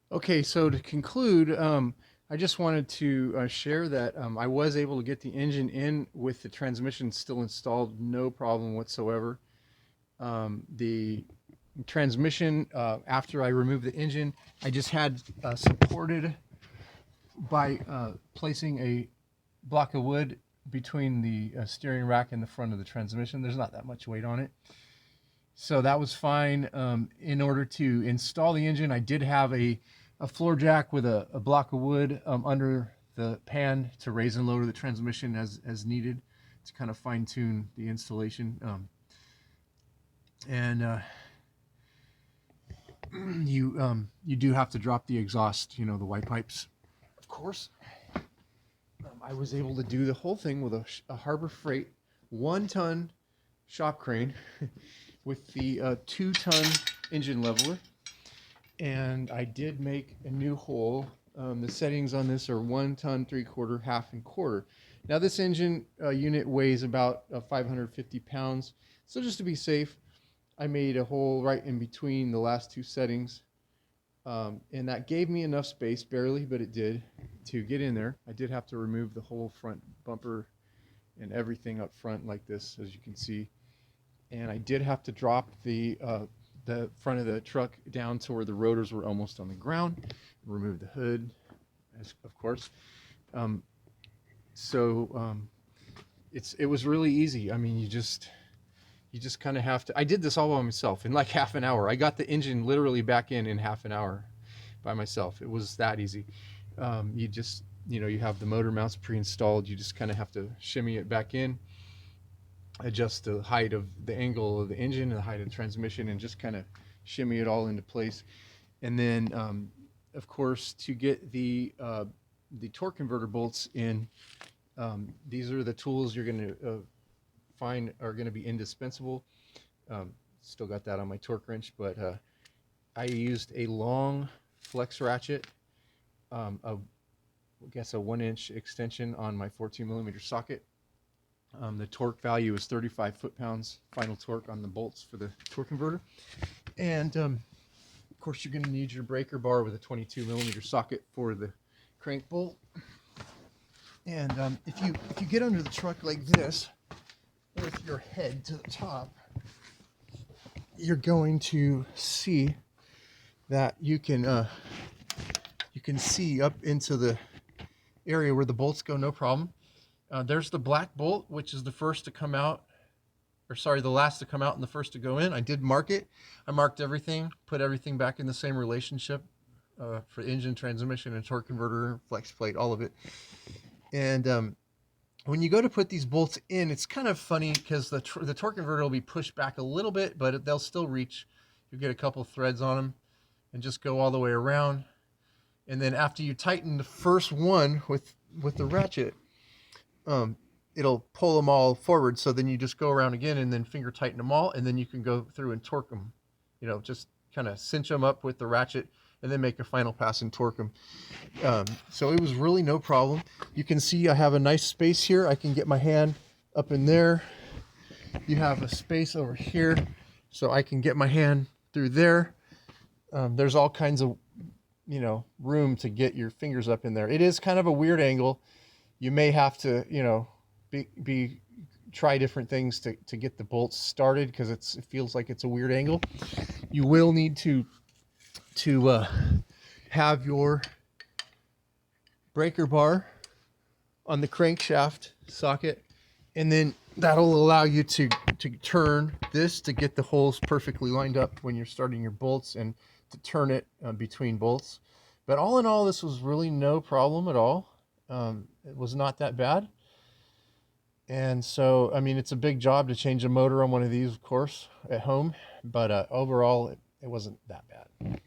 Okay, so to conclude, I just wanted to share that I was able to get the engine in with the transmission still installed, no problem whatsoever. The transmission, after I removed the engine, I just had supported by placing a block of wood between the steering rack and the front of the transmission. There's not that much weight on it. So that was fine. In order to install the engine, I did have a floor jack with a block of wood under the pan to raise and lower the transmission as needed to kind of fine tune the installation. And you do have to drop the exhaust, the white pipes, of course. I was able to do the whole thing with a Harbor Freight 1-ton shop crane with the 2-ton engine leveler. And I did make a new hole. The settings on this are 1 ton, 3/4, half, and quarter. Now this engine unit weighs about 550 pounds. So just to be safe, I made a hole right in between the last two settings. And that gave me enough space, barely, but it did, to get in there. I did have to remove the whole front bumper and everything up front like this, as you can see. And I did have to drop the front of the truck down to where the rotors were almost on the ground. Remove the hood, of course. Um, it was really easy. I mean, you just kind of have to. I did this all by myself in like half an hour. I got the engine literally back in half an hour by myself. It was that easy. You just you have the motor mounts pre-installed. You just kind of have to shimmy it back in, adjust the height of the angle of the engine and the height of the transmission, and just kind of shimmy it all into place. And then of course, to get the torque converter bolts in, these are the tools you're going to find are going to be indispensable. Still got that on my torque wrench, but I used a long flex ratchet, I guess a 1-inch extension on my 14mm socket. The torque value is 35 foot-pounds final torque on the bolts for the torque converter. And of course, you're going to need your breaker bar with a 22mm socket for the crank bolt. And if you get under the truck like this, with your head to the top, you're going to see that you can see up into the area where the bolts go, no problem. There's the black bolt, which is the first to come out, or sorry, the last to come out and the first to go in. I did mark it. I marked everything, put everything back in the same relationship for engine, transmission, and torque converter, flex plate, all of it. And when you go to put these bolts in, it's kind of funny because the torque converter will be pushed back a little bit, but they'll still reach. You get a couple threads on them and just go all the way around. And then after you tighten the first one with the ratchet, it'll pull them all forward. So then you just go around again and then finger tighten them all, and then you can go through and torque them. Just kind of cinch them up with the ratchet and then make a final pass and torque them. So it was really no problem. You can see I have a nice space here. I can get my hand up in there. You have a space over here, so I can get my hand through there. There's all kinds of room to get your fingers up in there. It is kind of a weird angle. You may have to try different things to get the bolts started, because it feels like it's a weird angle. You will need to have your breaker bar on the crankshaft socket, and then that'll allow you to turn this to get the holes perfectly lined up when you're starting your bolts, and to turn it between bolts. But all in all, this was really no problem at all. It was not that bad. And so, I mean, it's a big job to change a motor on one of these, of course, at home, but overall, it wasn't that bad.